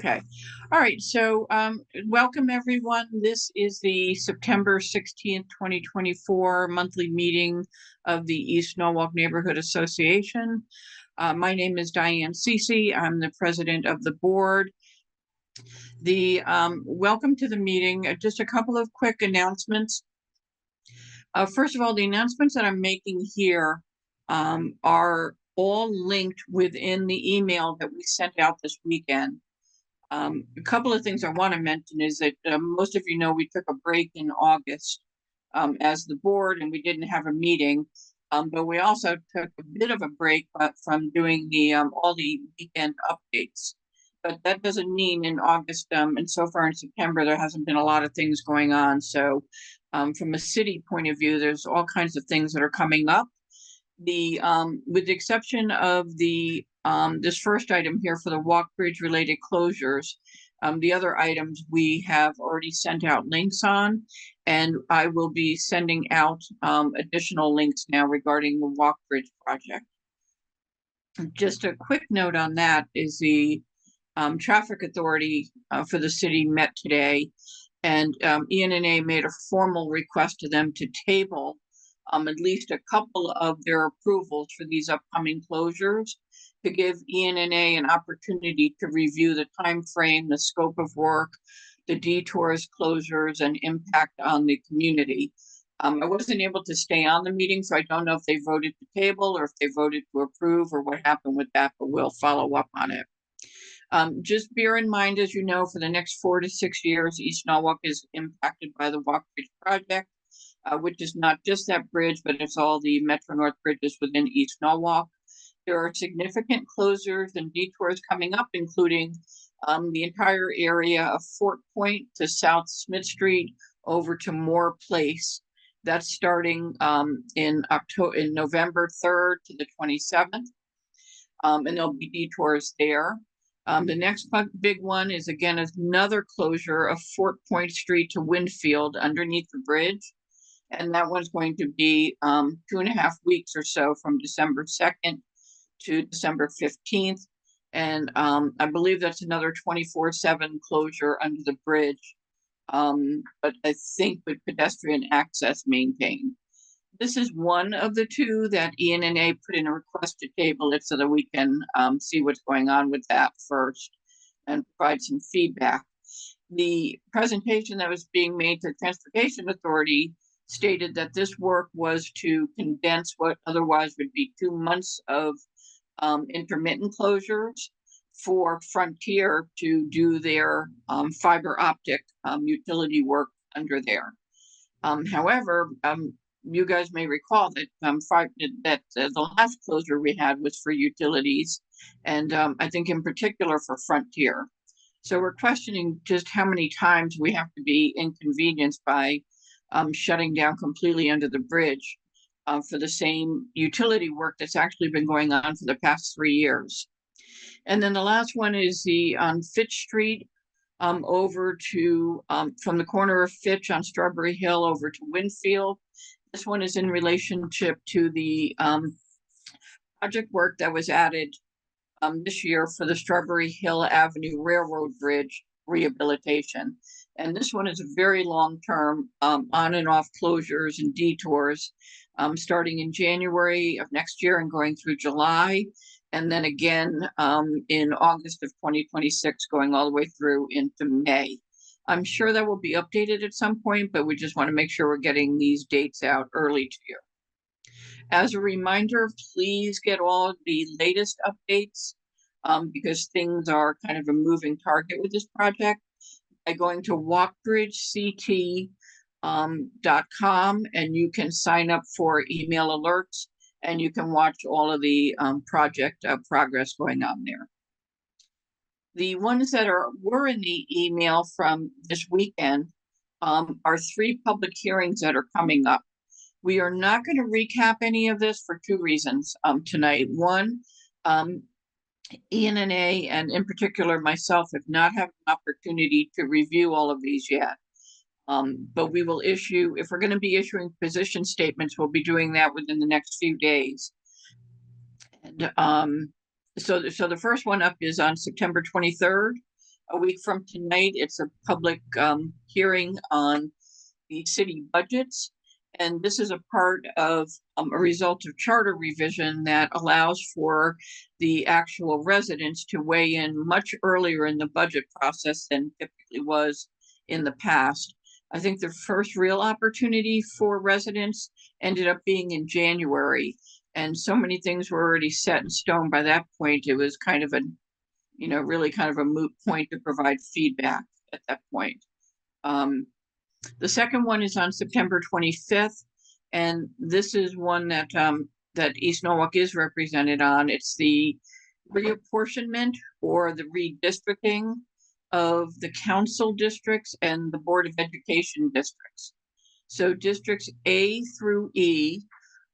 Okay. All right. So, welcome everyone. This is the September 16th, 2024 monthly meeting of the East Norwalk Neighborhood Association. My name is Diane Cece. I'm the president of the board. Welcome to the meeting. Just a couple of quick announcements. First of all, the announcements that I'm making here are all linked within the email that we sent out this weekend. A couple of things I want to mention is that most of you know we took a break in August as the board, and we didn't have a meeting. But we also took a bit of a break from doing all the weekend updates. But that doesn't mean in August and so far in September there hasn't been a lot of things going on. So from a city point of view, there's all kinds of things that are coming up. With the exception of this first item here for the walk bridge related closures, the other items we have already sent out links on, and I will be sending out additional links now regarding the walk bridge project. Just a quick note on that is the traffic authority for the city met today, and ENNA made a formal request to them to table at least a couple of their approvals for these upcoming closures to give ENNA an opportunity to review the time frame, the scope of work, the detours, closures, and impact on the community. I wasn't able to stay on the meeting, so I don't know if they voted to table or if they voted to approve or what happened with that, but we'll follow up on it. Just bear in mind, as you know, for the next 4 to 6 years, East Norwalk is impacted by the Walk Bridge project, which is not just that bridge, but it's all the Metro North bridges within East Norwalk. There are significant closures and detours coming up, including the entire area of Fort Point to South Smith Street over to Moore Place. That's starting in November 3rd to the 27th, and there'll be detours there. The next big one is again another closure of Fort Point Street to Winfield underneath the bridge. And that one's going to be 2.5 weeks or so from December 2nd to December 15th. And I believe that's another 24/7 closure under the bridge, but I think with pedestrian access maintained. This is one of the two that ENNA put in a request to table it so that we can see what's going on with that first and provide some feedback. The presentation that was being made to the Transportation Authority stated that this work was to condense what otherwise would be 2 months of intermittent closures for Frontier to do their fiber optic utility work under there. However, you guys may recall that the last closure we had was for utilities, and I think in particular for Frontier. So we're questioning just how many times we have to be inconvenienced by shutting down completely under the bridge for the same utility work that's actually been going on for the past 3 years. And then the last one is on Fitch Street over to from the corner of Fitch on Strawberry Hill over to Winfield. This one is in relationship to the project work that was added this year for the Strawberry Hill Avenue Railroad Bridge rehabilitation. And this one is a very long-term on and off closures and detours starting in January of next year and going through July. And then again in August of 2026, going all the way through into May. I'm sure that will be updated at some point, but we just want to make sure we're getting these dates out early to you. As a reminder, please get all the latest updates because things are kind of a moving target with this project by going to walkbridgect.com, and you can sign up for email alerts and you can watch all of the project progress going on there. The ones that were in the email from this weekend are 3 public hearings that are coming up. We are not going to recap any of this for 2 reasons tonight. One, ENNA and in particular myself have not had an opportunity to review all of these yet. But we will issue, if we're going to be issuing position statements, we'll be doing that within the next few days. And so the first one up is on September 23rd. a week from tonight, it's a public hearing on the city budgets. And this is a part of a result of charter revision that allows for the actual residents to weigh in much earlier in the budget process than typically was in the past. I think the first real opportunity for residents ended up being in January. And so many things were already set in stone by that point. It was kind of a, really kind of a moot point to provide feedback at that point. The second one is on September 25th, and this is one that that East Norwalk is represented on. It's the reapportionment or the redistricting of the council districts and the Board of Education districts. So districts A through E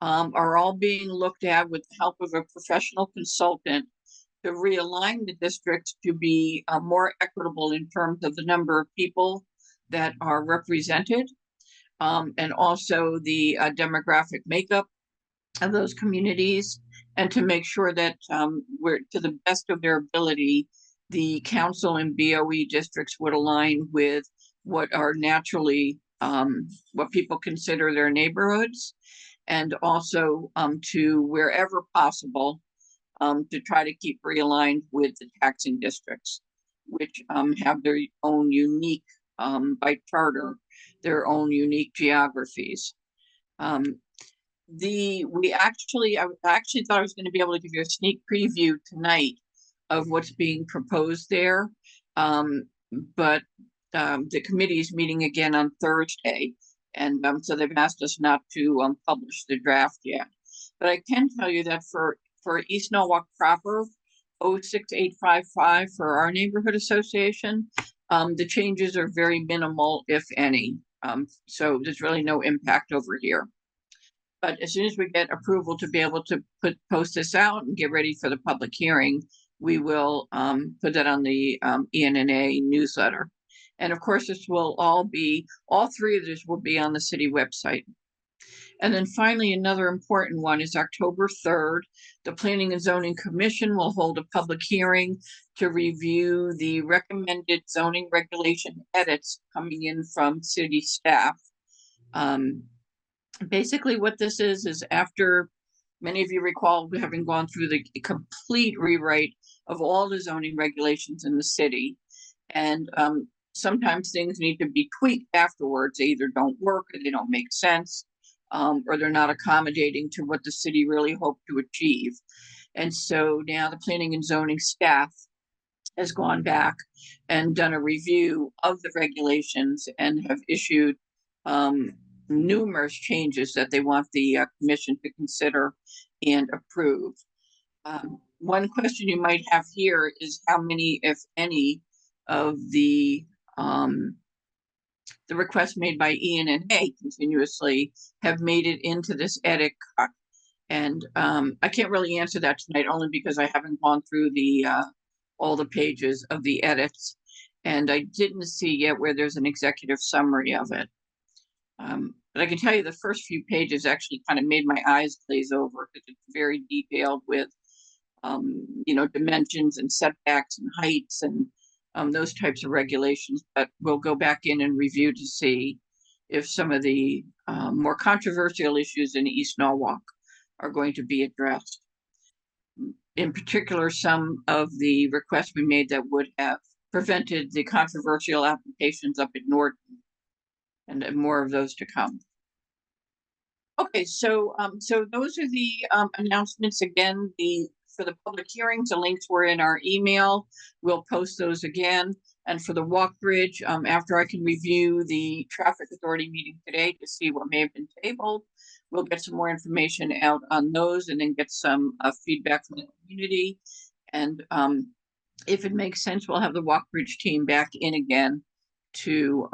are all being looked at with the help of a professional consultant to realign the districts to be more equitable in terms of the number of people that are represented, and also the demographic makeup of those communities, and to make sure that we're, to the best of their ability, the council and BOE districts would align with what are naturally what people consider their neighborhoods, and also to wherever possible to try to keep realigned with the taxing districts, which have their own unique, by charter, their own unique geographies. I actually thought I was going to be able to give you a sneak preview tonight of what's being proposed there, but the committee is meeting again on Thursday, and so they've asked us not to publish the draft yet. But I can tell you that for East Norwalk proper, 06855 for our neighborhood association, the changes are very minimal, if any. So there's really no impact over here. But as soon as we get approval to be able to post this out and get ready for the public hearing, we will put that on the ENNA newsletter. And of course, this will all three of these will be on the city website. And then finally, another important one is October 3rd. The Planning and Zoning Commission will hold a public hearing to review the recommended zoning regulation edits coming in from city staff. Basically, what this is after many of you recall having gone through the complete rewrite of all the zoning regulations in the city. And sometimes things need to be tweaked afterwards. They either don't work or they don't make sense. Or they're not accommodating to what the city really hoped to achieve. And so now the planning and zoning staff has gone back and done a review of the regulations and have issued numerous changes that they want the commission to consider and approve. One question you might have here is how many, if any, of the requests made by ENNA continuously have made it into this edit cut. And I can't really answer that tonight, only because I haven't gone through the all the pages of the edits, and I didn't see yet where there's an executive summary of it. But I can tell you the first few pages actually kind of made my eyes glaze over, because it's very detailed with dimensions and setbacks and heights and those types of regulations. But we'll go back in and review to see if some of the more controversial issues in East Norwalk are going to be addressed. In particular, some of the requests we made that would have prevented the controversial applications up at Norton, and more of those to come. Okay, so those are the announcements. Again, for the public hearings, the links were in our email. We'll post those again. And for the walk bridge, after I can review the traffic authority meeting today to see what may have been tabled, we'll get some more information out on those, and then get some feedback from the community. And if it makes sense, we'll have the walk bridge team back in again to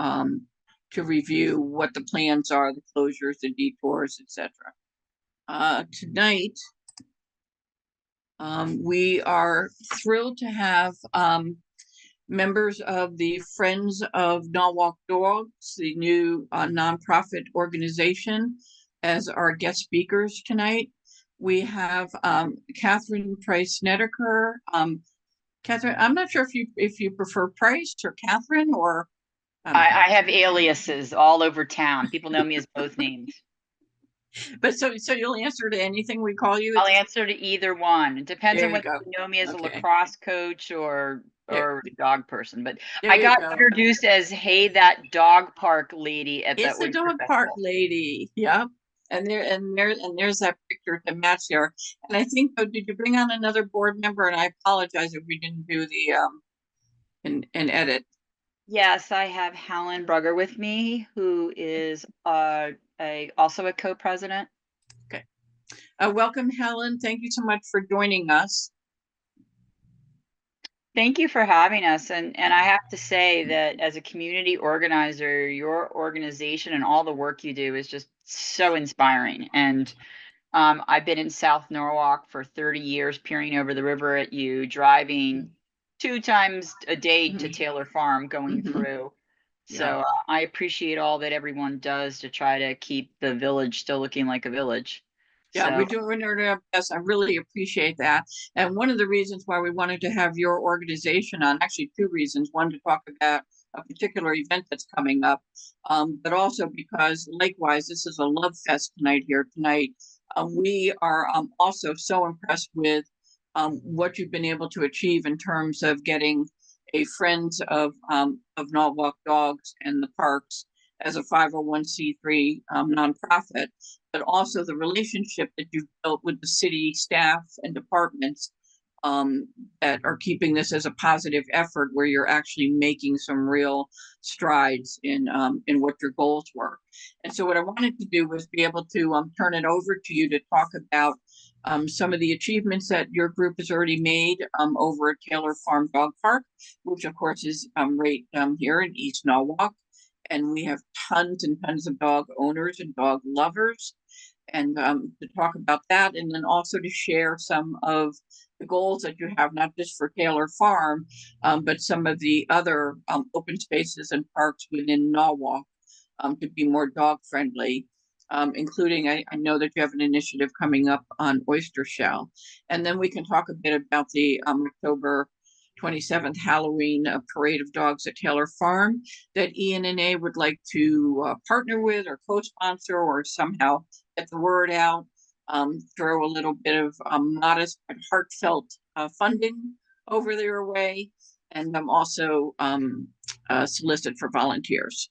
review what the plans are, the closures, the detours, etc. Tonight, we are thrilled to have members of the Friends of Norwalk Dogs, the new nonprofit organization, as our guest speakers tonight. We have Katherine Snedaker, Catherine, I'm not sure if you prefer Price or Catherine or um, I have aliases all over town. People know me as both names. but so you'll answer to anything we call you. I'll It's answer to either one. It depends there on you whether go. you know me as a Okay, lacrosse coach there, or a dog person. But there I you got go. introduced as, hey, that dog park lady at the It's the Oyster dog park Festival. lady. Yep. And there's that picture to match there. And I think, oh, did you bring on another board member? And I apologize if we didn't do the an edit. Yes, I have Helen Brugger with me, who is also a co-president. Okay. Welcome, Helen. Thank you so much for joining us. Thank you for having us. And I have to say that as a community organizer, your organization and all the work you do is just so inspiring. And I've been in South Norwalk for 30 years, peering over the river at you, driving 2 times a day to Mhm. Taylor Farm, going Mhm. through. Yeah. So I appreciate all that everyone does to try to keep the village still looking like a village. Yeah, we're So doing our best. I really appreciate that. And one of the reasons why we wanted to have your organization on, actually two reasons. One, to talk about a particular event that's coming up, but also because likewise, this is a love fest tonight here tonight. We are also so impressed with what you've been able to achieve in terms of getting a Friends of Norwalk Dogs and the Parks as a 501c3 nonprofit, but also the relationship that you've built with the city staff and departments um, that are keeping this as a positive effort, where you're actually making some real strides in what your goals were. And so, what I wanted to do was be able to turn it over to you to talk about some of the achievements that your group has already made over at Taylor Farm Dog Park, which of course is right here in East Norwalk. And we have tons and tons of dog owners and dog lovers, and to talk about that, and then also to share some of the goals that you have, not just for Taylor Farm, but some of the other open spaces and parks within Norwalk to be more dog friendly. Including, I know that you have an initiative coming up on oyster shell. And then we can talk a bit about the October 27th Halloween parade of dogs at Taylor Farm that ENNA would like to partner with or co-sponsor or somehow get the word out, throw a little bit of modest but heartfelt funding over their way, and also solicit for volunteers.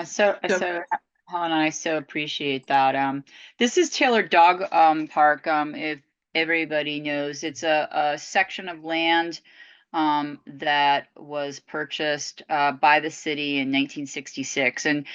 So, so Helen, I so appreciate that. This is Taylor Dog Park. If everybody knows, it's a section of land that was purchased by the city in 1966, and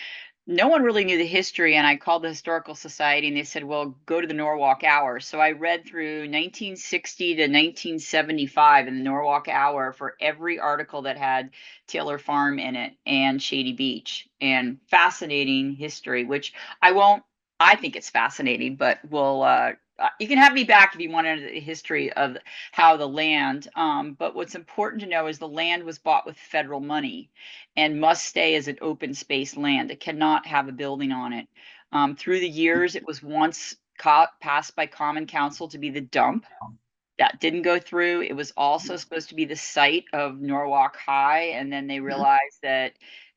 no one really knew the history. And I called the historical society and they said, well, go to the Norwalk Hour. So I read through 1960 to 1975 in the Norwalk Hour for every article that had Taylor Farm in it and Shady Beach, and fascinating history, which I won't, I think it's fascinating, but we'll you can have me back if you wanted a history of how the land, but what's important to know is the land was bought with federal money and must stay as an open space land. It cannot have a building on it. Through the years, it was once passed by Common Council to be the dump. That didn't go through. It was also supposed to be the site of Norwalk High, and then they realized that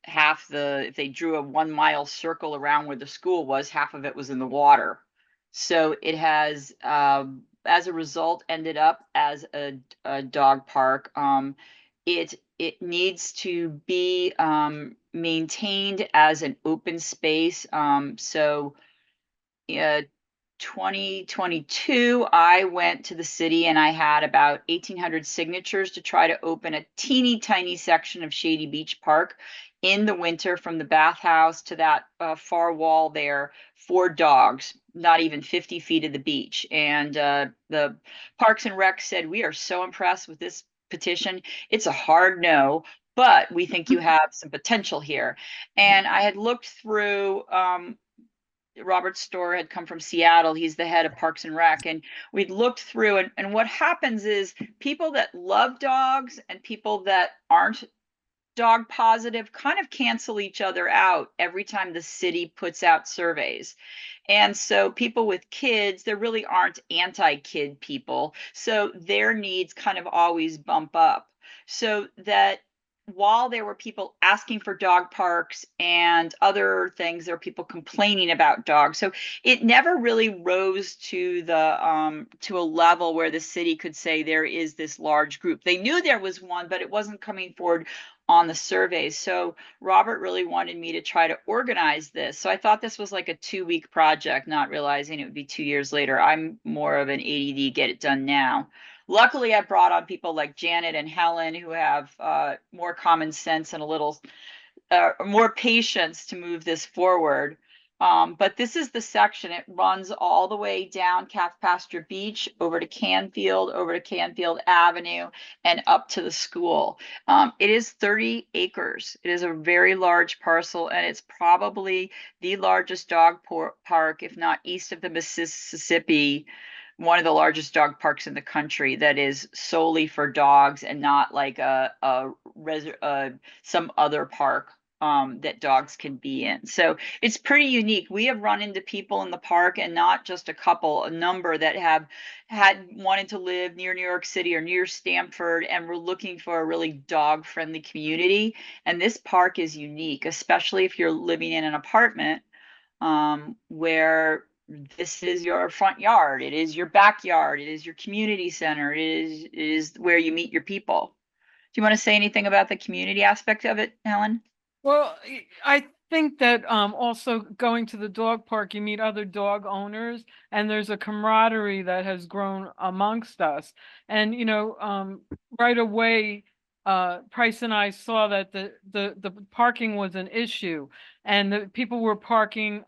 if they drew a 1 mile circle around where the school was, half of it was in the water. So it has, as a result, ended up as a dog park. It needs to be maintained as an open space. So uh, 2022, I went to the city and I had about 1,800 signatures to try to open a teeny tiny section of Shady Beach Park in the winter, from the bathhouse to that far wall there, for dogs, not even 50 feet of the beach. And the Parks and Rec said, we are so impressed with this petition. It's a hard no, but we think you have some potential here. And I had looked through, Robert Storr had come from Seattle. He's the head of Parks and Rec. And we'd looked through, and what happens is people that love dogs and people that aren't dog positive kind of cancel each other out every time the city puts out surveys. And so people with kids, there really aren't anti-kid people. So their needs kind of always bump up. So that while there were people asking for dog parks and other things, there were people complaining about dogs. So it never really rose to a level where the city could say there is this large group. They knew there was one, but it wasn't coming forward on the surveys. So Robert really wanted me to try to organize this. So I thought this was like a 2-week project, not realizing it would be 2 years later. I'm more of an ADD, get it done now. Luckily, I brought on people like Janet and Helen who have more common sense and a little more patience to move this forward. But this is the section. It runs all the way down Calf Pasture Beach, over to Canfield Avenue, and up to the school. It is 30 acres. It is a very large parcel, and it's probably the largest dog park, if not east of the Mississippi, one of the largest dog parks in the country that is solely for dogs and not like some other park that dogs can be in. So it's pretty unique. We have run into people in the park, and not just a couple, a number that have had wanted to live near New York City or near Stamford, and we're looking for a really dog friendly community. And this park is unique, especially if you're living in an apartment where this is your front yard, it is your backyard, it is your community center, it is where you meet your people. Do you want to say anything about the community aspect of it, Helen? Well, I think that also going to the dog park, you meet other dog owners, and there's a camaraderie that has grown amongst us. And right away, Price and I saw that the parking was an issue, and the people were parking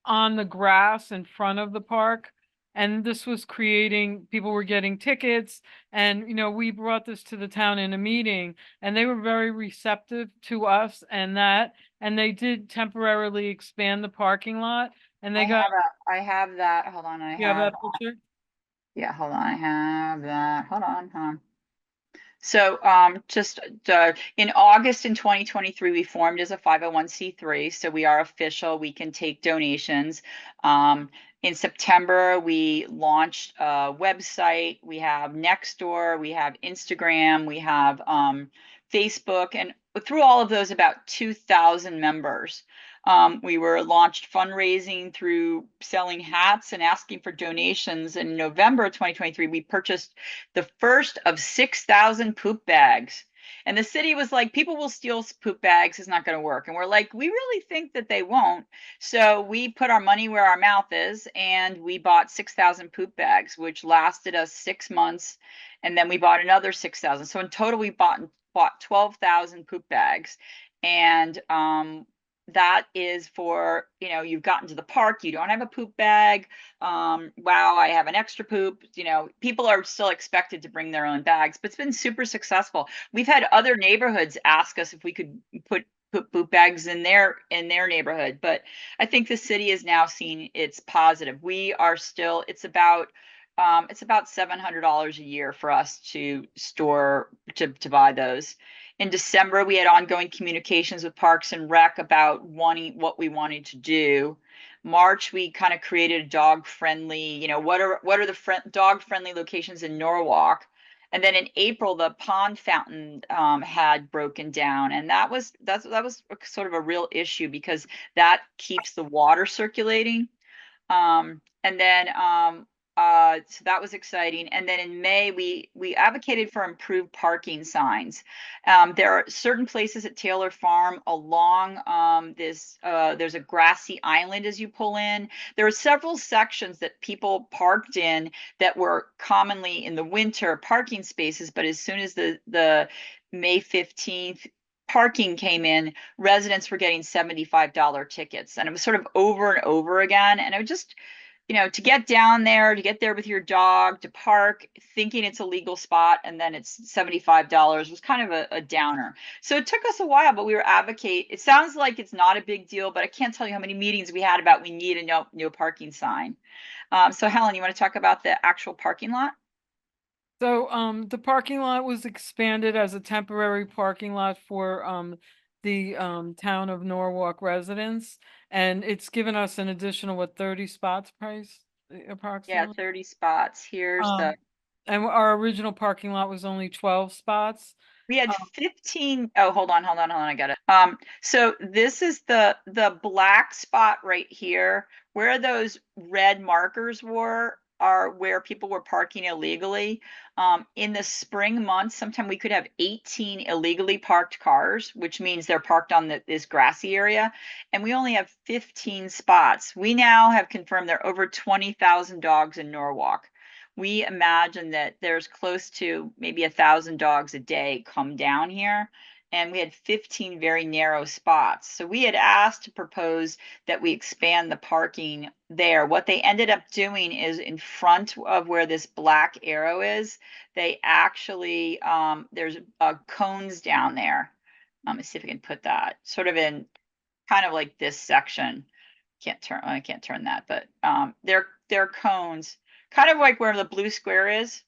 on the grass in front of the park. And this was creating, people were getting tickets, and we brought this to the town in a meeting, and they were very receptive to us and that, and they did temporarily expand the parking lot, and they got. I have that. Hold on, I You have have. that picture? Yeah, hold on, I have that. Hold on. So just in August in 2023, we formed as a 501c3. So we are official. We can take donations. In September, we launched a website. We have Nextdoor. We have Instagram. We have Facebook. And through all of those, about 2,000 members. We were launched fundraising through selling hats and asking for donations. In November of 2023, we purchased the first of 6,000 poop bags. And the city was like, people will steal poop bags. It's not going to work. And we're like, we really think that they won't. So we put our money where our mouth is, and we bought 6,000 poop bags, which lasted us 6 months. And then we bought another 6,000. So in total, we bought 12,000 poop bags. And that is for, you've gotten to the park, you don't have a poop bag. Wow, I have an extra poop. People are still expected to bring their own bags, but it's been super successful. We've had other neighborhoods ask us if we could put poop bags in their neighborhood, but I think the city is now seeing it's positive. We are still, it's about $700 a year for us to store, to buy those. In December, we had ongoing communications with Parks and Rec about what we wanted to do. March, we kind of created a dog friendly, what are the dog friendly locations in Norwalk? And then in April, the pond fountain had broken down, and that was sort of a real issue because that keeps the water circulating. And then so that was exciting. And then in May, we advocated for improved parking signs. There are certain places at Taylor Farm along there's a grassy island as you pull in. There are several sections that people parked in that were commonly in the winter parking spaces, but as soon as the May 15th parking came in, residents were getting $75 tickets, and it was sort of over and over again. And it was just, to get down there, to get there with your dog, to park, thinking it's a legal spot, and then it's $75 was kind of a downer. So it took us a while, but we were advocate. It sounds like it's not a big deal, but I can't tell you how many meetings we had about we need a no parking sign. So Helen, you want to talk about the actual parking lot? So, the parking lot was expanded as a temporary parking lot for, the, town of Norwalk residents. And it's given us an additional, what, 30 spots price, Yeah, approximately? 30 spots. Here's the, Um, and our original parking lot was only 12 spots. we had Um, 15. Oh, hold on, I got it. So this is the black spot right here, where those red markers are where people were parking illegally. In the spring months, sometime we could have 18 illegally parked cars, which means they're parked on this grassy area, and we only have 15 spots. We now have confirmed there are over 20,000 dogs in Norwalk. We imagine that there's close to maybe 1,000 dogs a day come down here, and we had 15 very narrow spots. So we had asked to propose that we expand the parking there. What they ended up doing is in front of where this black arrow is, they actually, there's cones down there. Let me see if I can put that sort of in kind of like this section. I can't turn that, but they're cones, kind of like where the blue square is.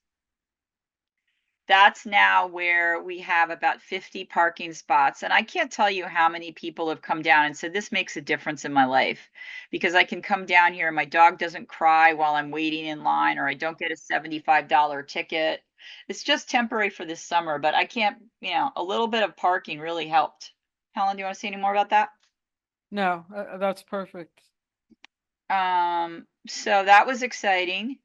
That's now where we have about 50 parking spots. And I can't tell you how many people have come down and said, this makes a difference in my life, because I can come down here and my dog doesn't cry while I'm waiting in line, or I don't get a $75 ticket. It's just temporary for this summer, but I can't, a little bit of parking really helped. Helen, do you want to say any more about that? no, that's perfect. So that was exciting.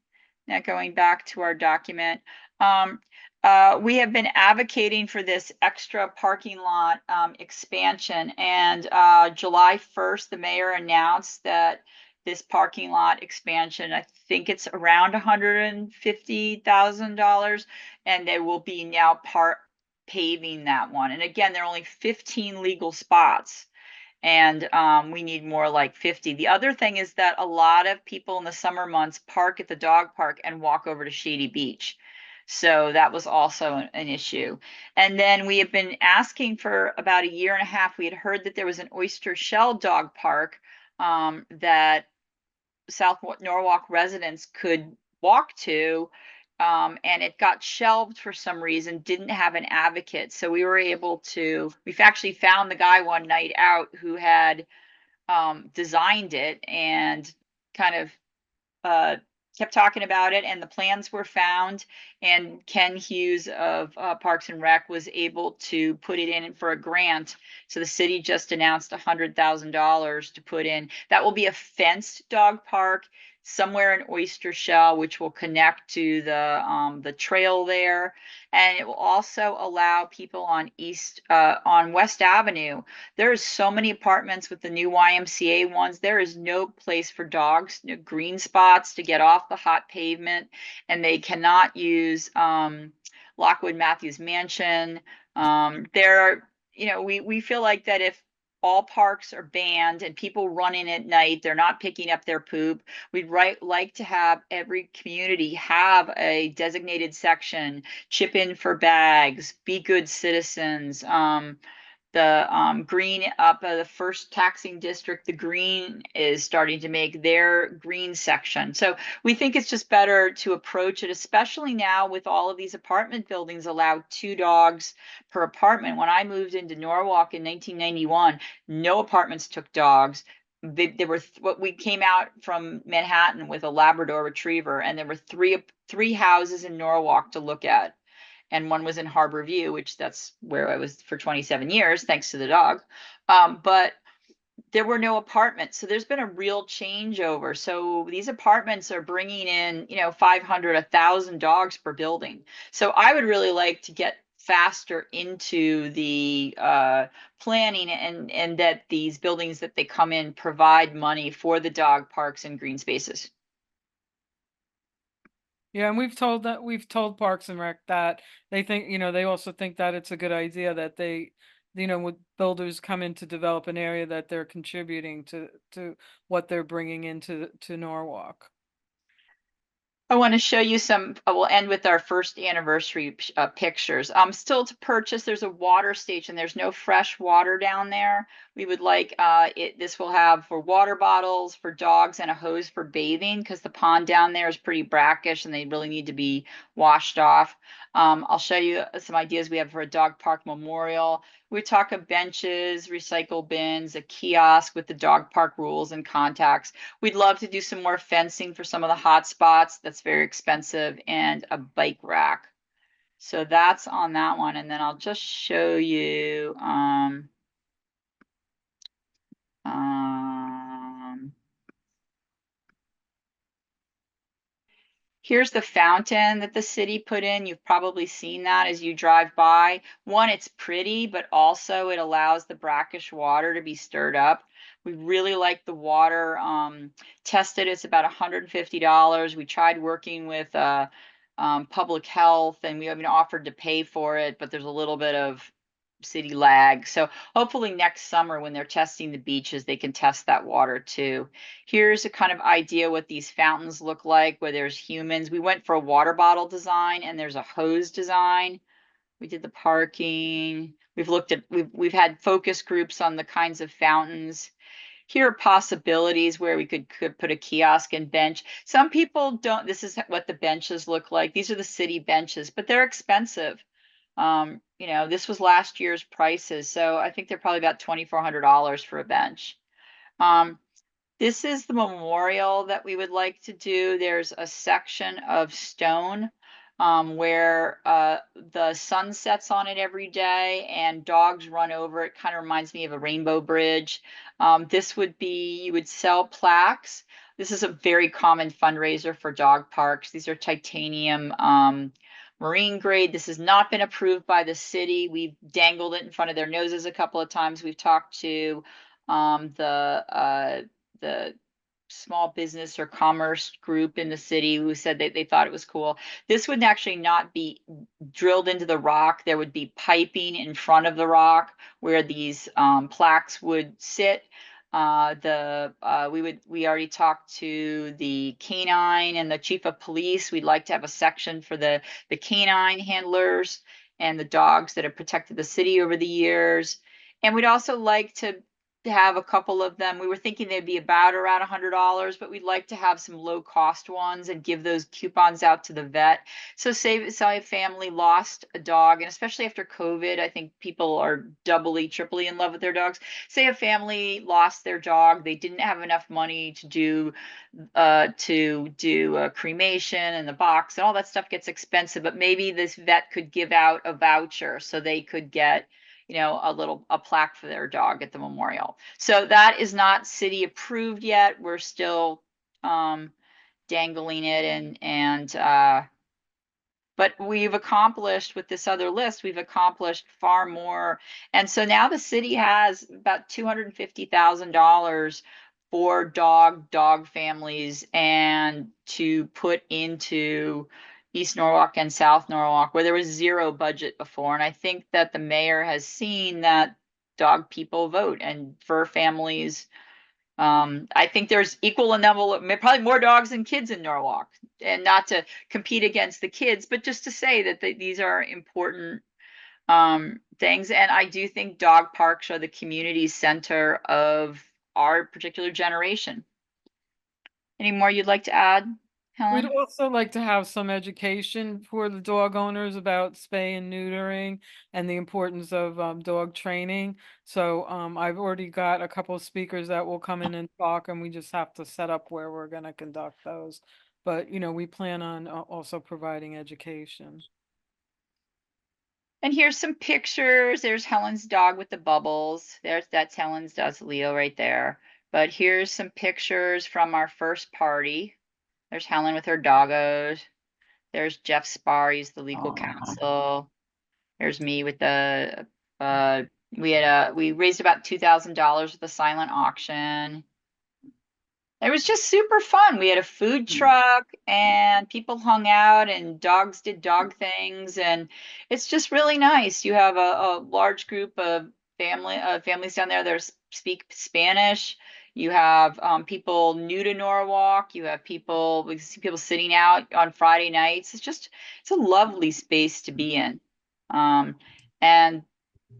Now going back to our document, we have been advocating for this extra parking lot expansion, and July 1st, the mayor announced that this parking lot expansion, I think it's around $150,000, and they will be now paving that one. And again, there are only 15 legal spots, and we need more like 50. The other thing is that a lot of people in the summer months park at the dog park and walk over to Shady Beach. So that was also an issue. And then we have been asking for about a year and a half. We had heard that there was an oyster shell dog park that South Norwalk residents could walk to, and it got shelved for some reason, didn't have an advocate. So we've actually found the guy one night out who had designed it, and kind of kept talking about it, and the plans were found, and Ken Hughes of Parks and Rec was able to put it in for a grant. So the city just announced $100,000 to put in. That will be a fenced dog park somewhere in Oyster Shell, which will connect to the trail there, and it will also allow people on West Avenue. There's so many apartments with the new YMCA ones. There is no place for dogs, no green spots to get off the hot pavement, and they cannot use Lockwood Matthews Mansion. We feel like that if all parks are banned and people run in at night, they're not picking up their poop. We'd like to have every community have a designated section, chip in for bags, be good citizens. The green up the first taxing district, the green is starting to make their green section. So we think it's just better to approach it, especially now with all of these apartment buildings allow 2 dogs per apartment. When I moved into Norwalk in 1991, no apartments took dogs. We came out from Manhattan with a Labrador Retriever, and there were three houses in Norwalk to look at, and one was in Harbor View, which that's where I was for 27 years, thanks to the dog. But there were no apartments. So there's been a real changeover. So these apartments are bringing in, 500, 1,000 dogs per building. So I would really like to get faster into the planning, and that these buildings that they come in provide money for the dog parks and green spaces. Yeah, and we've told Parks and Rec that they think, they also think that it's a good idea that they, when builders come in to develop an area, that they're contributing to what they're bringing into to Norwalk. I want to show you some, we'll end with our first anniversary pictures. Still to purchase, there's a water station. There's no fresh water down there. We would like, this will have for water bottles, for dogs, and a hose for bathing, because the pond down there is pretty brackish and they really need to be washed off. I'll show you some ideas we have for a dog park memorial. We talk of benches, recycle bins, a kiosk with the dog park rules and contacts. We'd love to do some more fencing for some of the hot spots. That's very expensive, and a bike rack. So that's on that one. And then I'll just show you, here's the fountain that the city put in. You've probably seen that as you drive by. One, it's pretty, but also it allows the brackish water to be stirred up. We really like the water. Tested, it's about $150. We tried working with public health, and we have been offered to pay for it, but there's a little bit of city lag. So hopefully next summer when they're testing the beaches, they can test that water too. Here's a kind of idea what these fountains look like, where there's humans. We went for a water bottle design, and there's a hose design. We did the parking. We've looked at, we've had focus groups on the kinds of fountains. Here are possibilities where we could put a kiosk and bench. Some people don't, this is what the benches look like. These are the city benches, but they're expensive. You know, this was last year's prices, so I think they're probably about $2,400 for a bench. This is the memorial that we would like to do. There's a section of stone where the sun sets on it every day and dogs run over it. Kind of reminds me of a rainbow bridge. This would be, you would sell plaques. This is a very common fundraiser for dog parks. These are titanium marine grade. This has not been approved by the city. We've dangled it in front of their noses a couple of times. We've talked to the small business or commerce group in the city who said that they thought it was cool. This would actually not be drilled into the rock. There would be piping in front of the rock where these plaques would sit. We already talked to the canine and the chief of police. We'd like to have a section for the canine handlers and the dogs that have protected the city over the years. And we'd also like to have a couple of them. We were thinking they'd be about around $100, but we'd like to have some low cost ones and give those coupons out to the vet. So say a family lost a dog, and especially after COVID, I think people are doubly, triply in love with their dogs. Say a family lost their dog, they didn't have enough money to do a cremation and the box, and all that stuff gets expensive, but maybe this vet could give out a voucher so they could get, you know, a plaque for their dog at the memorial. So that is not city approved yet. We're still dangling it, but we've accomplished with this other list, we've accomplished far more. And so now the city has about $250,000 for dog families and to put into East Norwalk and South Norwalk, where there was zero budget before. And I think that the mayor has seen that dog people vote, and fur families, I think there's equal number, probably more dogs than kids in Norwalk. And not to compete against the kids, but just to say that these are important things. And I do think dog parks are the community center of our particular generation. Any more you'd like to add, Helen? We'd also like to have some education for the dog owners about spay and neutering and the importance of dog training. So I've already got a couple of speakers that will come in and talk, and we just have to set up where we're going to conduct those. But, you know, we plan on also providing education. And here's some pictures. There's Helen's dog with the bubbles. That's Helen's, that's Leo right there. But here's some pictures from our first party. There's Helen with her doggos. There's Jeff Spar, he's the legal counsel. There's me with the we raised about $2,000 with the silent auction. It was just super fun. We had a food truck and people hung out and dogs did dog things, and it's just really nice. You have a large group of families down there that speak Spanish. You have people new to Norwalk. You have people, we see people sitting out on Friday nights. It's a lovely space to be in. And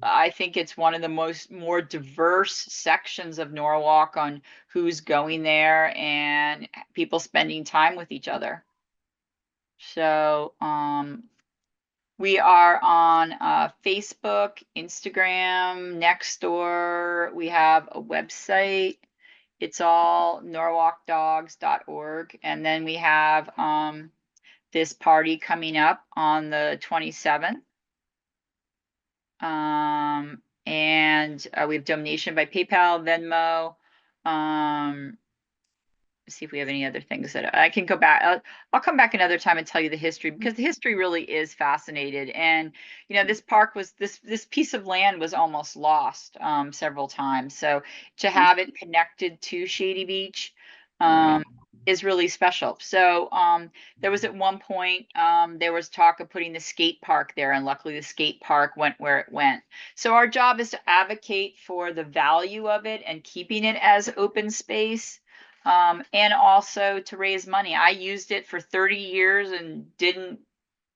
I think it's one of the more diverse sections of Norwalk on who's going there and people spending time with each other. So we are on Facebook, Instagram, Nextdoor. We have a website. It's all norwalkdogs.org. And then we have this party coming up on the 27th. And we have donation by PayPal, Venmo. See if we have any other things that I can go back. I'll come back another time and tell you the history, because the history really is fascinated. And this park was this piece of land was almost lost several times. So to have it connected to Shady Beach is really special. So there was at one point there was talk of putting the skate park there, and luckily the skate park went where it went. So our job is to advocate for the value of it and keeping it as open space. And also to raise money. I used it for 30 years and didn't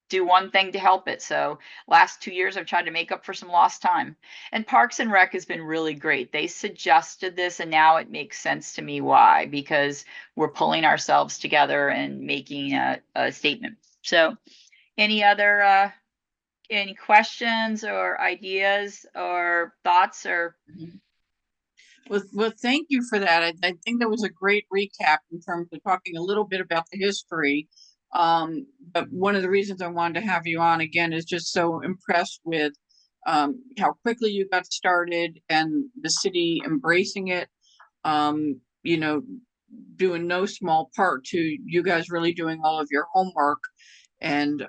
do one thing to help it. So last 2 years, I've tried to make up for some lost time. And Parks and Rec has been really great. They suggested this, and now it makes sense to me why, because we're pulling ourselves together and making a statement. So any other any questions or ideas or thoughts or? Well, thank you for that. I think that was a great recap in terms of talking a little bit about the history. But one of the reasons I wanted to have you on again is just so impressed with how quickly you got started and the city embracing it. Doing no small part to you guys really doing all of your homework and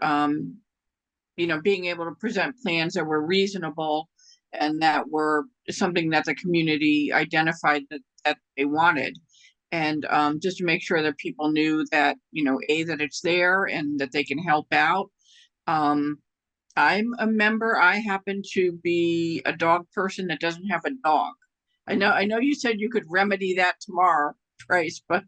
being able to present plans that were reasonable and that were something that the community identified that they wanted. And just to make sure that people knew that, that it's there and that they can help out. I'm a member. I happen to be a dog person that doesn't have a dog. I know you said you could remedy that tomorrow, Trace, but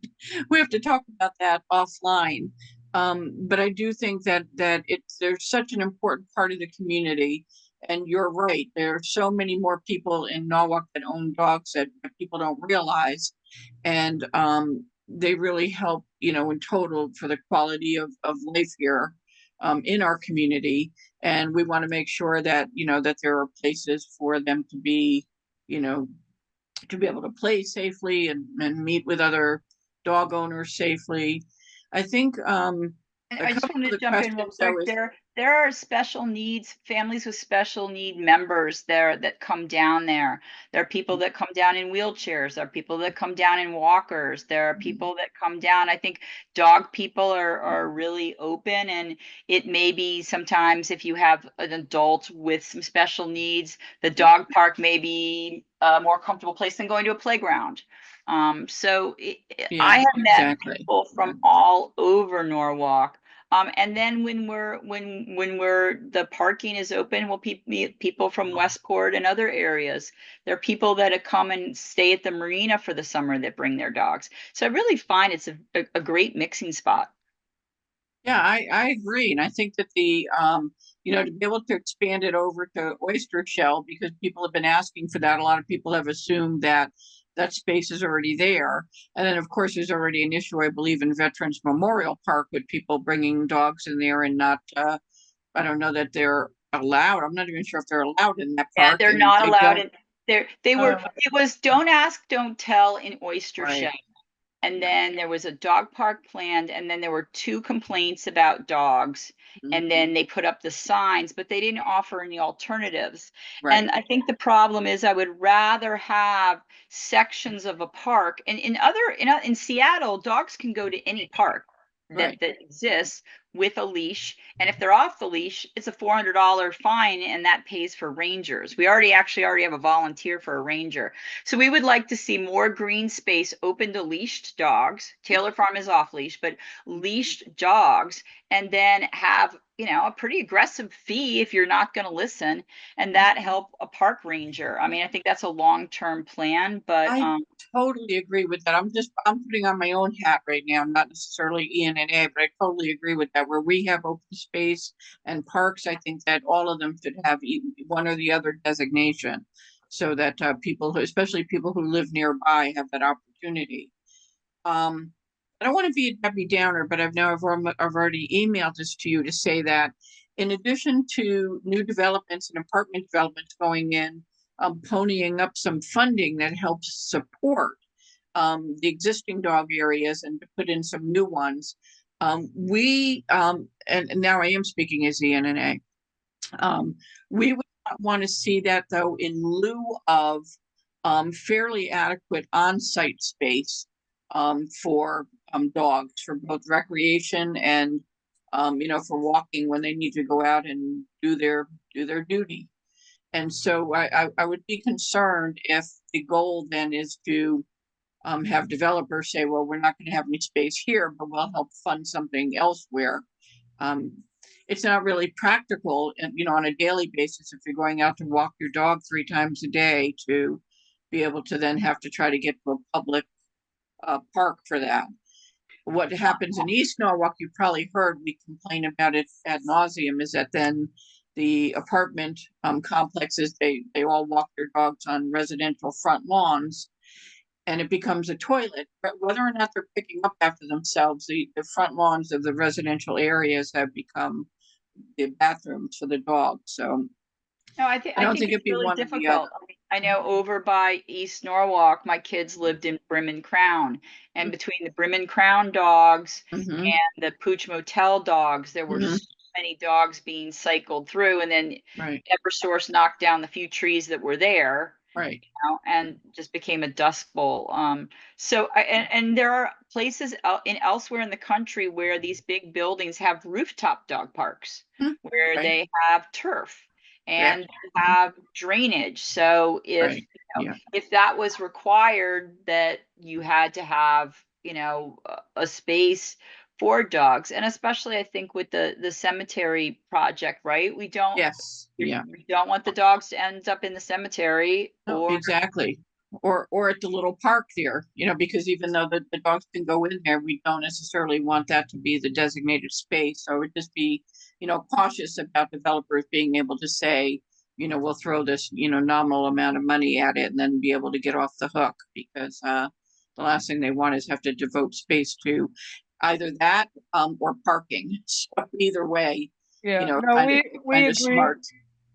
we have to talk about that offline. But I do think that there's such an important part of the community. And you're right. There are so many more people in Norwalk that own dogs that people don't realize. And they really help, in total for the quality of life here in our community. And we want to make sure that, that there are places for them to be, to be able to play safely and meet with other dog owners safely. I think I just wanted to jump in real quick. There are special needs, families with special need members there that come down there. There are people that come down in wheelchairs. There are people that come down in walkers. There are people that come down. I think dog people are really open, and it may be sometimes if you have an adult with some special needs, the dog park may be a more comfortable place than going to a playground. I have met people from all over Norwalk. And then when the parking is open, we'll meet people from Westport and other areas. There are people that come and stay at the marina for the summer that bring their dogs. So I really find it's a great mixing spot. Yeah, I agree. And I think that the, to be able to expand it over to oyster shell, because people have been asking for that. A lot of people have assumed that space is already there. And then, of course, there's already an issue, I believe, in Veterans Memorial Park with people bringing dogs in there and not, I don't know that they're allowed. I'm not even sure if they're allowed in that park. Yeah, they're not allowed. It was don't ask, don't tell in oyster shell. And then there was a dog park planned, and then there were 2 complaints about dogs. And then they put up the signs, but they didn't offer any alternatives. And I think the problem is I would rather have sections of a park. And in Seattle, dogs can go to any park that exists with a leash. And if they're off the leash, it's a $400 fine, and that pays for rangers. We already have a volunteer for a ranger. So we would like to see more green space open to leashed dogs. Taylor Farm is off leash, but leashed dogs, and then have a pretty aggressive fee if you're not going to listen, and that help a park ranger. I mean, I think that's a long-term plan, but I totally agree with that. I'm putting on my own hat right now, not necessarily ENNA, but I totally agree with that. Where we have open space and parks, I think that all of them should have one or the other designation, so that people, especially people who live nearby, have that opportunity. I don't want to be a Debbie Downer, but I've already emailed this to you to say that in addition to new developments and apartment developments going in, ponying up some funding that helps support the existing dog areas and to put in some new ones. And now I am speaking as the NNA. We would want to see that, though, in lieu of fairly adequate on-site space for dogs, for both recreation and for walking when they need to go out and do their duty. And so I would be concerned if the goal then is to have developers say, well, we're not going to have any space here, but we'll help fund something elsewhere. It's not really practical, on a daily basis, if you're going out to walk your dog 3 times a day, to be able to then have to try to get to a public park for that. What happens in East Norwalk, you probably heard we complain about it ad nauseum, is that then the apartment complexes, they all walk their dogs on residential front lawns, and it becomes a toilet. But whether or not they're picking up after themselves, the front lawns of the residential areas have become the bathrooms for the dogs. So no, I don't think think it'd it's be really one or the difficult. other. I know over by East Norwalk, my kids lived in Brim and Crown, and Mhm. between the Brim and Crown dogs Mm-hmm. and the Pooch Motel dogs, there were Mhm. so many dogs being cycled through, and then Right, Eversource knocked down the few trees that were there, right. and just became a dust bowl. And there are places elsewhere in the country where these big buildings have rooftop dog parks, Mhm. where Right, they have turf yeah, and have drainage. So right, yeah, if that was required, that you had to have a space for dogs, and especially I think with the cemetery project, right? yes, yeah. We don't want the dogs to end up in the cemetery, No, or exactly. Or at the little park there, because even though the dogs can go in there, we don't necessarily want that to be the designated space. So it would just be, cautious about developers being able to say, we'll throw this, nominal amount of money at it and then be able to get off the hook, because the last thing they want is have to devote space to either that or parking. So either way, Yeah, no, kind of we agree. smart.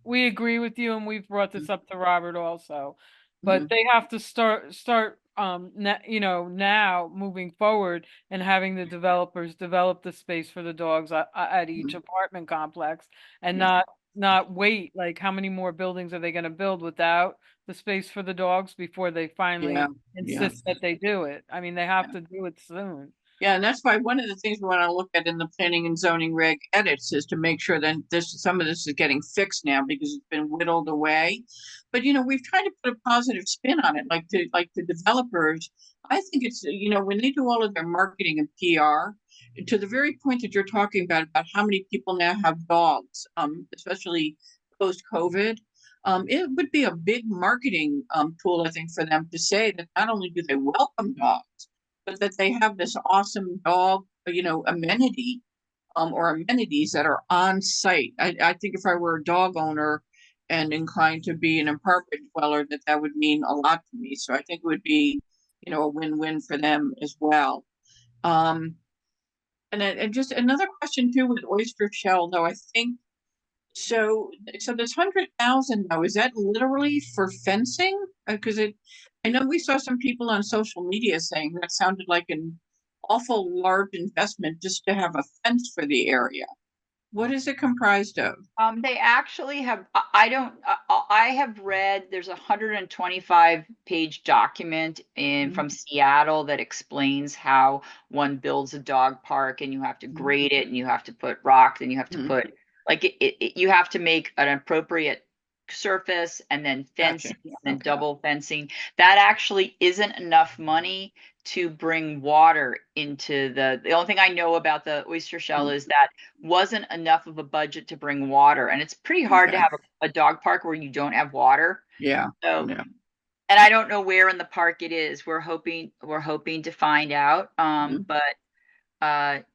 We agree with you, and we've brought this up to Robert also. But Mhm. they have to start now moving forward and having the developers develop the space for the dogs at each Mhm. apartment complex, and Yeah, not wait, like, how many more buildings are they going to build without the space for the dogs before they yeah, finally yeah. insist that they do it? I mean, they have to do it soon. Yeah, and that's why one of the things we want to look at in the planning and zoning reg edits is to make sure that some of this is getting fixed now, because it's been whittled away. But we've tried to put a positive spin on it, like the developers. I think it's when they do all of their marketing and PR, to the very point that you're talking about how many people now have dogs, especially post COVID. It would be a big marketing tool, I think, for them to say that not only do they welcome dogs, but that they have this awesome dog, amenity, or amenities that are on site. I think if I were a dog owner and inclined to be an apartment dweller, that would mean a lot to me. So I think it would be, a win-win for them as well. Um, and just another question too with oyster shell, though, I think so. So this 100,000, though, is that literally for fencing? Because I know we saw some people on social media saying that sounded like an awful large investment just to have a fence for the area. What is it comprised of? They actually have. I don't. I have read. There's a 125-page document from Seattle that explains how one builds a dog park, and you have to grade it, and you have to put rock, and you have to Mhm. put, like, you have to make an appropriate surface and then Gotcha. fencing and then Okay. double fencing. That actually isn't enough money to bring water into the only thing I know about the oyster shell is that wasn't enough of a budget to bring water. And it's pretty hard to Okay. have a dog park where you don't have water. Yeah. So, Yeah. and I don't know where in the park it is. We're hoping to find out. Mhm. But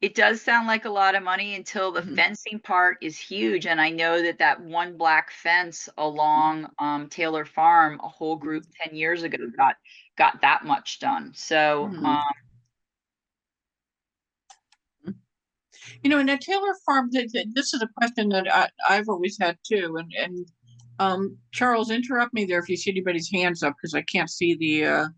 it does sound like a lot of money until the Mhm. fencing part is huge. And I know that one black fence along Taylor Farm, a whole group 10 years ago got that much done. So Mhm. You know, in a Taylor Farm, this is a question that I've always had too. And Charles, interrupt me there if you see anybody's hands up because I can't see the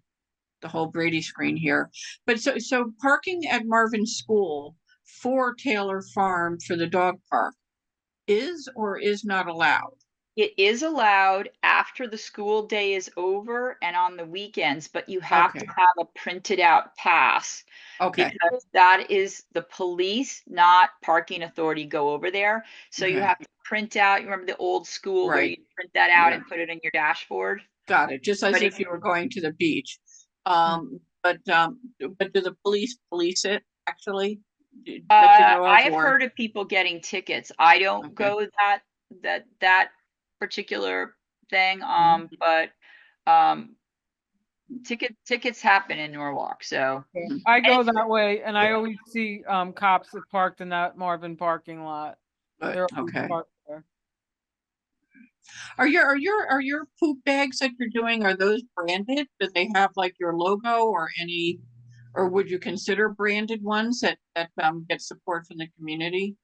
whole Brady screen here. But so parking at Marvin School for Taylor Farm for the dog park is or is not allowed. it is allowed after the school day is over and on the weekends, but you have to Okay. have a printed out pass Okay. because that is the police, not parking authority, go over there. So you Okay. have to print out, you remember the old school where Right. you print that out Yeah. and put it in your dashboard? Got it. Just as But if you were going to the beach. Mm. But do the police it actually? That you know I of have or heard of people getting tickets. I don't okay. go that particular thing. Mhm. But um, tickets happen in Norwalk. So Mhm. I and go that way and I always see cops that parked in that Marvin parking lot. But They're always okay. parked there. Are your poop bags that you're doing, are those branded? Do they have like your logo or any, or would you consider branded ones that get support from the community?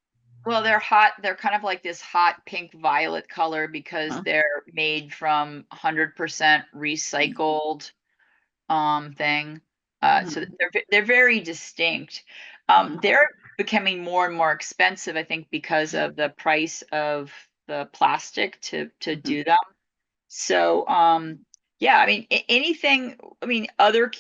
well, they're hot. They're kind of like this hot pink violet color because Huh? they're made from 100% recycled thing. So Mhm. they're very distinct. Mhm. They're becoming more and more expensive, I think, because of the price of the plastic to Mhm. do them. So yeah, I mean anything. I mean other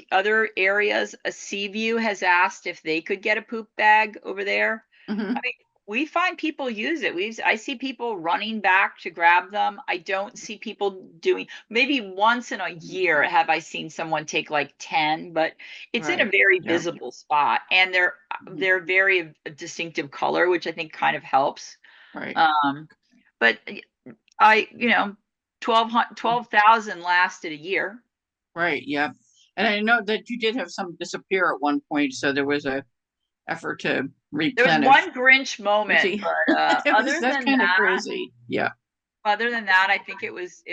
areas. A Seaview has asked if they could get a poop bag over there. I Mhm. mean, we find people use it. I see people running back to grab them. I don't see people doing, maybe once in a year have I seen someone take like 10, but it's in a Right. very Yeah. visible spot and Mhm. they're very distinctive color, which I think kind of helps. Right. Um, but I, 12,000 lasted a year. Right. Yeah. And I know that you did have some disappear at one point, so there was a effort to There was replenish. one Grinch Was moment, he? but That's kind of crazy. Yeah. other than that, I think it was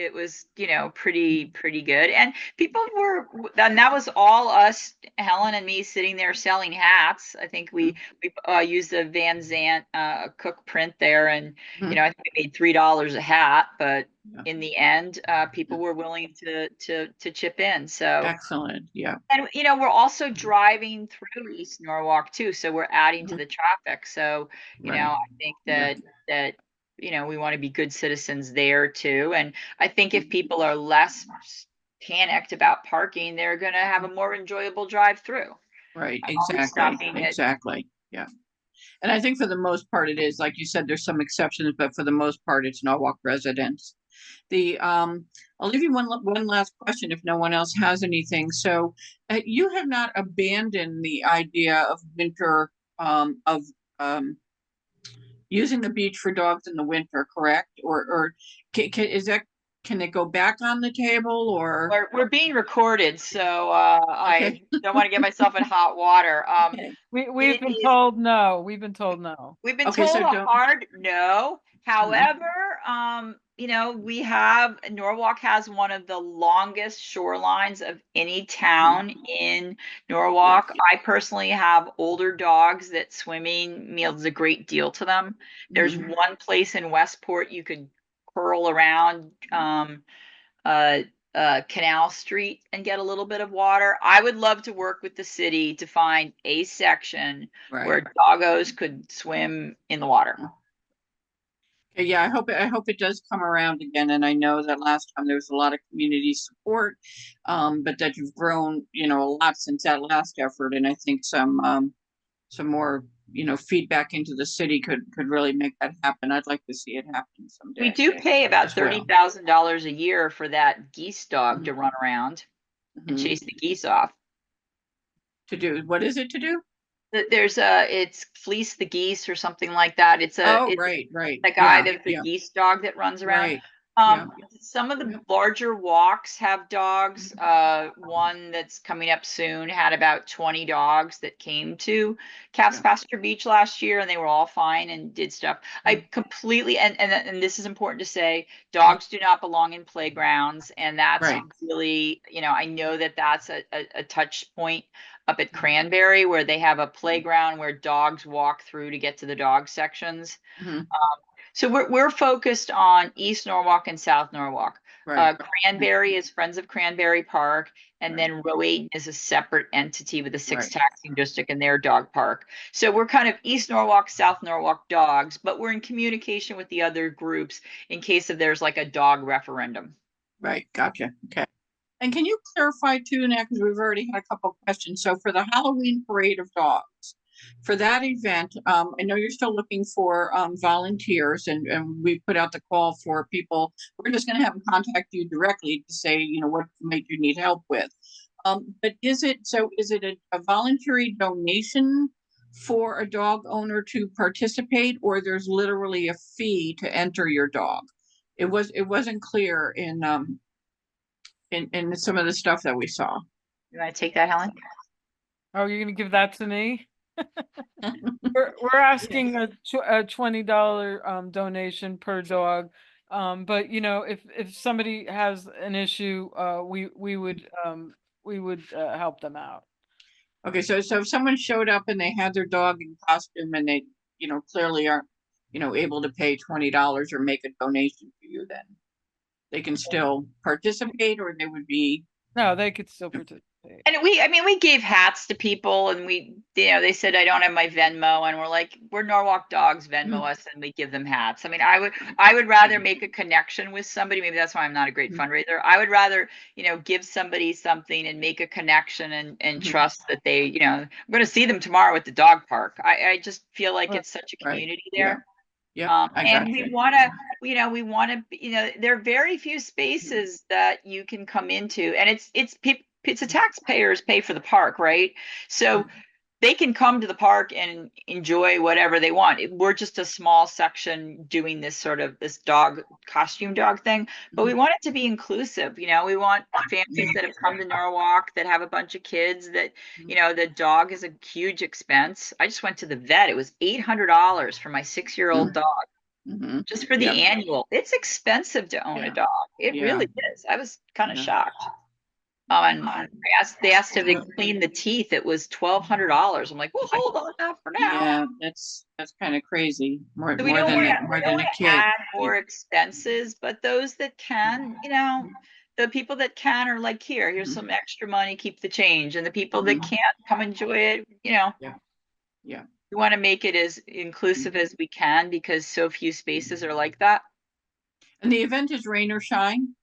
pretty good. And people were, and that was all us, Helen and me, sitting there selling hats. I think we used the Van Zant Cook print there, and Mhm. I think we made $3 a hat, but Yeah. in the end, Yeah. people were willing to chip in. So, Excellent. Yeah. and we're also driving through East Norwalk too, so we're adding to Mhm. the traffic. So, Right. I think Yeah. that we want to be good citizens there too. And I think if people are less panicked about parking, they're going to have a more enjoyable drive through. Right. Always Exactly. stopping at Exactly. Yeah. And I think for the most part it is, like you said, there's some exceptions, but for the most part it's Norwalk residents. The I'll leave you one last question if no one else has anything. So you have not abandoned the idea of winter of um using the beach for dogs in the winter, correct? Or is that, can it go back on the table or we're being recorded, so okay. I don't want to get myself in hot water. Okay. We've It been is told no. We've been told no. We've been Okay, so told a don't hard no. mhm, However, we have Norwalk has one of the longest shorelines of any mhm, town in yeah, Norwalk. I personally have older dogs that swimming means a great deal to them. There's mhm, one place in Westport you could curl around uh, Canal Street and get a little bit of water. I would love to work with the city to find a section right. where doggos could swim in the water. Okay, yeah, I hope it does come around again. And I know that last time there was a lot of community support, but that you've grown, a lot since that last effort. And I think some more feedback into the city could really make that happen. I'd like to see it happen someday. We do pay about as well. $30,000 a year for that geese dog to Mhm. run around and Mhm. chase the geese off. To do, what is it to do? It's fleece the geese or something like that. It's Oh, it's right. the guy Yeah, that's the yeah, geese dog that runs around. right. Yeah. Some of the Yep. larger walks have dogs. One that's coming up soon had about 20 dogs that came to Calf's Yeah. Pasture Beach last year, and they were all fine and did stuff. I Mm. completely, and this is important to say, dogs do not belong in playgrounds, and that's Right. really, I know that that's a touch point up at Cranberry, where they have a playground where dogs walk through to get to the dog sections. Mhm. So we're focused on East Norwalk and South Norwalk. Right. Cranberry is Friends of Cranberry Park, and Right. then Row 8 is a separate entity with a 6 Right. taxing district and their dog park. So we're kind of East Norwalk, South Norwalk dogs, but we're in communication with the other groups in case if there's like a dog referendum. Right. Gotcha. Okay. And can you clarify too now, because we've already had a couple of questions. So for the Halloween parade of dogs, for that event, I know you're still looking for volunteers, and we put out the call for people. We're just going to have them contact you directly to say, what might you need help with. But is it a voluntary donation for a dog owner to participate, or there's literally a fee to enter your dog? It wasn't clear in some of the stuff that we saw. You want to take that, Helen? Oh, you're gonna give that to me? We're asking a $20 donation per dog. But if somebody has an issue, we would help them out. Okay, so if someone showed up and they had their dog in costume and they, clearly aren't, able to pay $20 or make a donation to you, then they can still participate, or they would be. No, they could still participate. And we gave hats to people, and they said, I don't have my Venmo, and we're like, we're Norwalk dogs, Venmo us, and we give them hats. I mean, I would rather make a connection with somebody. Maybe that's why I'm not a great fundraiser. I would rather, give somebody something and make a connection and trust that they, I'm going to see them tomorrow at the dog park. I just feel like it's such a community there. Yeah, I and got we you. want to, there are very few spaces that you can come into, and it's a taxpayers pay for the park, right? So they can come to the park and enjoy whatever they want. We're just a small section doing this costume dog thing, but we want it to be inclusive. We want families that have come to Norwalk that have a bunch of kids that, the dog is a huge expense. I just went to the vet. It was $800 for my 6-year-old dog. Just for the annual. It's expensive to own a dog. It really is. I was kind of shocked. And they asked if they clean the teeth. It was $1,200. I'm like, well, hold on now for now. Yeah, that's kind of crazy. More So than a kid. Add more expenses, but those that can, the people that can are like, here's some extra money, keep the change. And the people that can't, come enjoy it, Yeah. We want to make it as inclusive as we can because so few spaces are like that. And the event is rain or shine?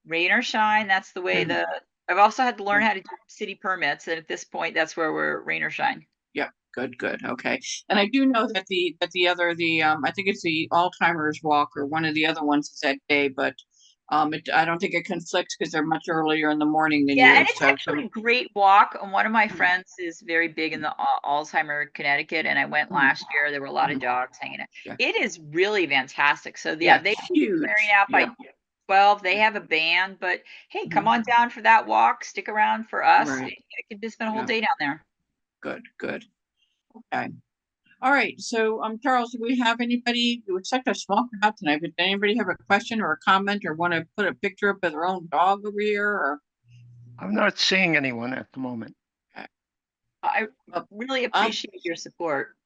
Rain or shine, that's the way I've also had to learn how to do city permits, and at this point, that's where we're rain or shine. Yeah, good, okay. And I do know that the I think it's the Alzheimer's Walk or one of the other ones is that day, but I don't think it conflicts because they're much earlier in the morning than you. And it's actually a great walk. And one of my friends is very big in the Alzheimer, Connecticut, and I went last year. There were a lot of dogs hanging out. Yeah. It is really fantastic. So they huge. Clearing out by 12. They have a band, but hey, come on down for that walk. Stick around for us. Right. I could just spend a whole day down there. Good. Okay. All right. So, Charles, do we have anybody? It was such a small crowd tonight, but does anybody have a question or a comment or want to put a picture up of their own dog over here? Or I'm not seeing anyone at the moment. Okay. I really appreciate your support.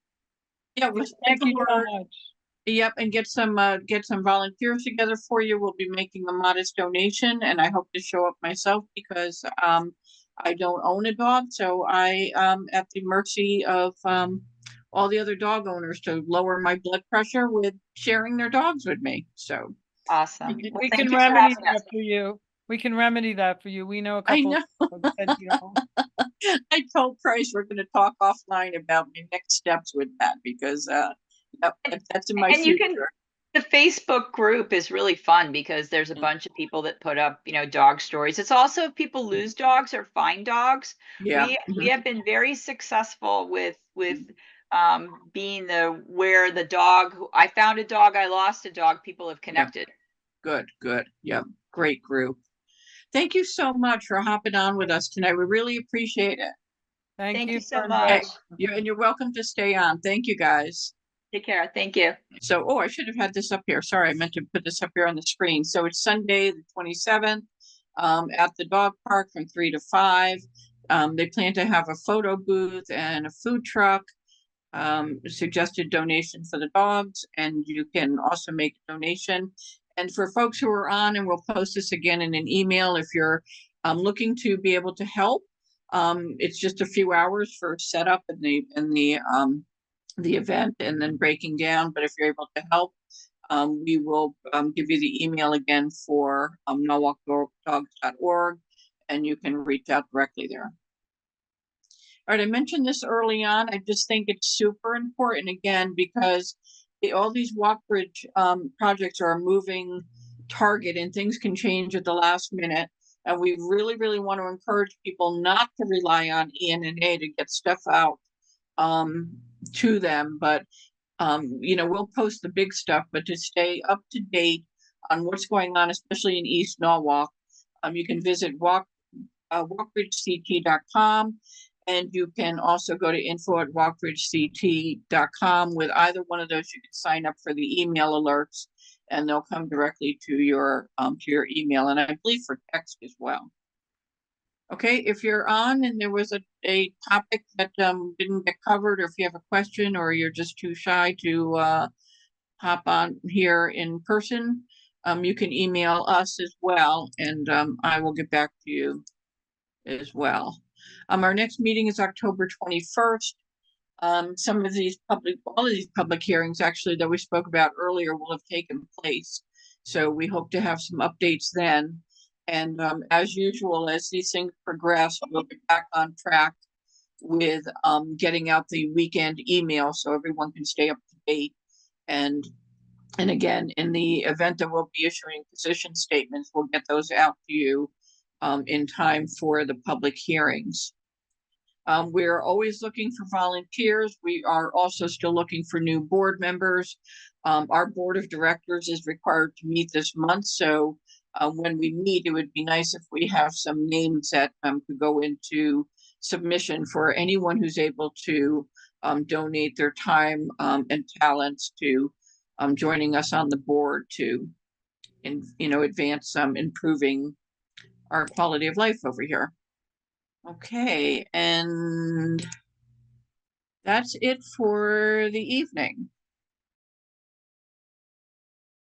Yeah, well, Thank you very much. Yep, and get some volunteers together for you. We'll be making a modest donation, and I hope to show up myself because I don't own a dog, so I am at the mercy of all the other dog owners to lower my blood pressure with sharing their dogs with me. So awesome. We can remedy that for you. We can remedy that for you. We know a I couple. know. of people that, you know, I told Price we're going to talk offline about my next steps with that because that's in my And you can, future. the Facebook group is really fun because there's a bunch of people that put up, dog stories. It's also if people lose dogs or find dogs. Yeah. We have been very successful with being where the dog, I found a dog, I lost a dog, people have connected. Good. Yeah. Great group. Thank you so much for hopping on with us tonight. We really appreciate it. Thank you so for much. inviting- You're welcome to stay on. Thank you, guys. Take care. Thank you. So, I should have had this up here. Sorry, I meant to put this up here on the screen. So it's Sunday, the 27th, at the dog park from 3 to 5. They plan to have a photo booth and a food truck, suggested donation for the dogs, and you can also make a donation. And for folks who are on, and we'll post this again in an email, if you're looking to be able to help, it's just a few hours for setup and the event and then breaking down. But if you're able to help, we will give you the email again for norwalkdogs.org, and you can reach out directly there. All right, I mentioned this early on. I just think it's super important again because all these walk bridge projects are a moving target and things can change at the last minute. And we really, really want to encourage people not to rely on ENNA to get stuff out to them. But, we'll post the big stuff, but to stay up to date on what's going on, especially in East Norwalk, you can visit walkbridgect.com. And you can also go to info@walkbridgect.com. With either one of those, you can sign up for the email alerts, and they'll come directly to your email, and I believe for text as well. Okay, if you're on and there was a topic that didn't get covered, or if you have a question, or you're just too shy to hop on here in person, you can email us as well, and I will get back to you as well. Our next meeting is October 21st. All of these public hearings actually that we spoke about earlier will have taken place. So we hope to have some updates then. And as usual, as these things progress, we'll get back on track with getting out the weekend email so everyone can stay up to date. And again, in the event that we'll be issuing position statements, we'll get those out to you in time for the public hearings. We're always looking for volunteers. We are also still looking for new board members. Our board of directors is required to meet this month. So when we meet, it would be nice if we have some names that could go into submission for anyone who's able to donate their time and talents to joining us on the board to advance improving our quality of life over here. Okay, and that's it for the evening.